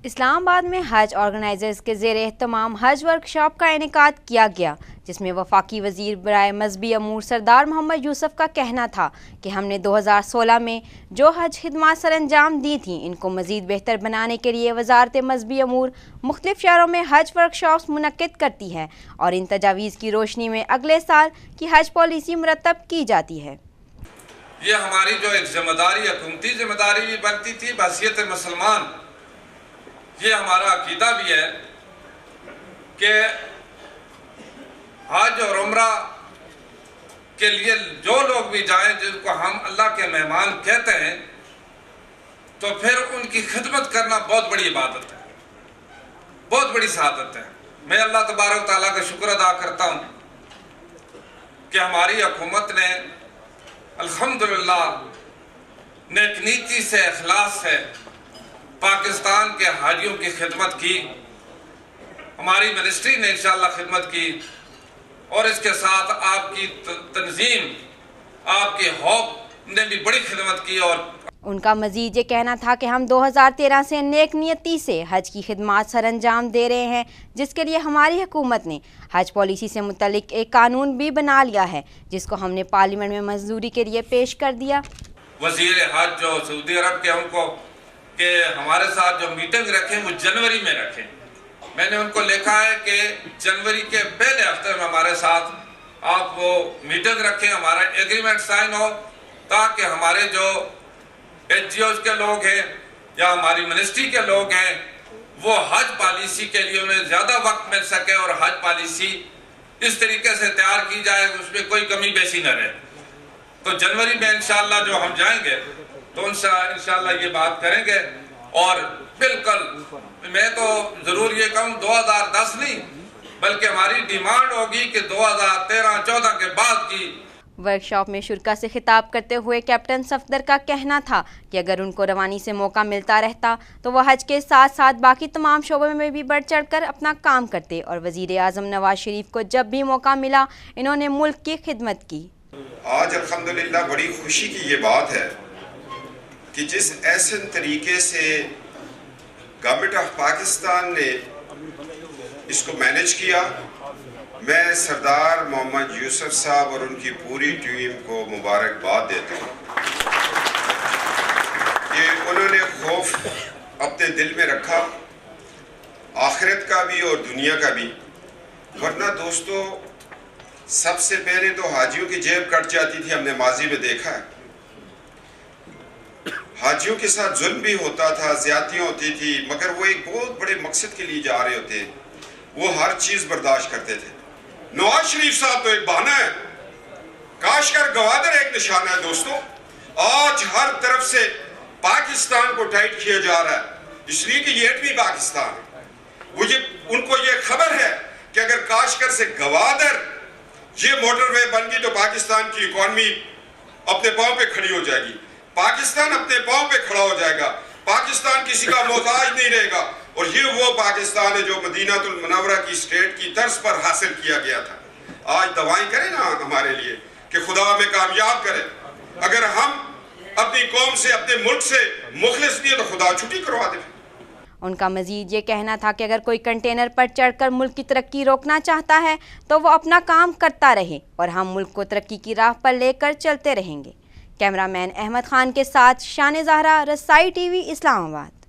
اسلام آباد میں حج آرگنائزرز کے زیر اہتمام حج ورکشاپ کا انعقاد کیا گیا، جس میں وفاقی وزیر برائے مذہبی امور سردار محمد یوسف کا کہنا تھا کہ ہم نے 2016 میں جو حج خدمات سر انجام دی تھیں ان کو مزید بہتر بنانے کے لیے وزارت مذہبی امور مختلف شہروں میں حج ورکشاپس منعقد کرتی ہے اور ان تجاویز کی روشنی میں اگلے سال کی حج پالیسی مرتب کی جاتی ہے۔ یہ ہماری جو ایک ذمہ داری، حکومتی ذمہ داری بھی بنتی تھی بحیثیت مسلمان۔ یہ ہمارا عقیدہ بھی ہے کہ حج اور عمرہ کے لیے جو لوگ بھی جائیں جن کو ہم اللہ کے مہمان کہتے ہیں تو پھر ان کی خدمت کرنا بہت بڑی عبادت ہے، بہت بڑی سعادت ہے۔ میں اللہ تبارک و تعالیٰ کا شکر ادا کرتا ہوں کہ ہماری حکومت نے الحمدللہ نیک نیتی سے، اخلاص سے پاکستان کے حاجیوں کی خدمت کی۔ ہماری منسٹری نے انشاءاللہ خدمت کی اور اس کے ساتھ آپ کی تنظیم، آپ کی ہوپ نے بھی بڑی خدمت کی۔ اور ان کا مزید یہ کہنا تھا کہ ہم 2013 سے نیک نیتی سے حج کی خدمات سر انجام دے رہے ہیں، جس کے لیے ہماری حکومت نے حج پالیسی سے متعلق ایک قانون بھی بنا لیا ہے، جس کو ہم نے پارلیمنٹ میں منظوری کے لیے پیش کر دیا۔ وزیر حج جو سعودی عرب کے ان کو کہ ہمارے ساتھ جو میٹنگ رکھیں وہ جنوری میں رکھیں۔ میں نے ان کو لکھا ہے کہ جنوری کے پہلے ہفتے میں ہمارے ساتھ آپ وہ میٹنگ رکھیں، ہمارا ایگریمنٹ سائن ہو، تاکہ ہمارے جو ایچ جی اوز کے لوگ ہیں یا ہماری منسٹری کے لوگ ہیں وہ حج پالیسی کے لیے انہیں زیادہ وقت مل سکے اور حج پالیسی اس طریقے سے تیار کی جائے کہ اس میں کوئی کمی بیشی نہ رہے۔ تو جنوری میں انشاءاللہ جو ہم جائیں گے تو انشاءاللہ یہ بات کریں گے، اور بالکل میں تو ضرور یہ کہوں 2010 نہیں بلکہ ہماری ڈیمانڈ ہوگی کہ 2013-14 کے بعد کی۔ ورکشاپ میں شرکا سے خطاب کرتے ہوئے کیپٹن صفدر کا کہنا تھا کہ اگر ان کو روانی سے موقع ملتا رہتا تو وہ حج کے ساتھ ساتھ باقی تمام شعبوں میں بھی بڑھ چڑھ کر اپنا کام کرتے، اور وزیر اعظم نواز شریف کو جب بھی موقع ملا انہوں نے ملک کی خدمت کی۔ آج الحمدللہ بڑی خوشی کی یہ بات ہے کہ جس ایسے طریقے سے گورنمنٹ آف پاکستان نے اس کو مینج کیا، میں سردار محمد یوسف صاحب اور ان کی پوری ٹیم کو مبارکباد دیتا ہوں کہ انہوں نے خوف اپنے دل میں رکھا، آخرت کا بھی اور دنیا کا بھی۔ ورنہ دوستو سب سے پہلے تو حاجیوں کی جیب کٹ جاتی تھی، ہم نے ماضی میں دیکھا ہے۔ حاجیوں کے ساتھ ظلم بھی ہوتا تھا، زیادتیاں ہوتی تھی، مگر وہ ایک بہت بڑے مقصد کے لیے جا رہے ہوتے ہیں، وہ ہر چیز برداشت کرتے تھے۔ نواز شریف صاحب تو ایک بہانہ ہے، کاشگر گوادر ایک نشانہ ہے۔ دوستو آج ہر طرف سے پاکستان کو ٹائٹ کیا جا رہا ہے، اس لیے کہ یہ ایٹمی پاکستان ہے۔ ان کو یہ خبر ہے کہ اگر کاشگر سے گوادر یہ موٹر وے بن گئی تو پاکستان کی اکانومی اپنے پاؤں پہ کھڑی ہو جائے گی، پاکستان اپنے پاؤں پہ کھڑا ہو جائے گا، پاکستان کسی کا محتاج نہیں رہے گا۔ اور یہ وہ پاکستان ہے جو مدینہ المنورہ کی اسٹیٹ کی طرز پر حاصل کیا گیا تھا۔ آج دعائیں کریں نا ہمارے لیے کہ خدا ہمیں کامیاب کرے۔ اگر ہم اپنی قوم سے، اپنے ملک سے مخلص نہیں ہے تو خدا چھٹی کروا دے۔ ان کا مزید یہ کہنا تھا کہ اگر کوئی کنٹینر پر چڑھ کر ملک کی ترقی روکنا چاہتا ہے تو وہ اپنا کام کرتا رہے اور ہم ملک کو ترقی کی راہ پر لے کر چلتے رہیں گے۔ کیمرہ مین احمد خان کے ساتھ شان زہرا، رسائی ٹی وی، اسلام آباد۔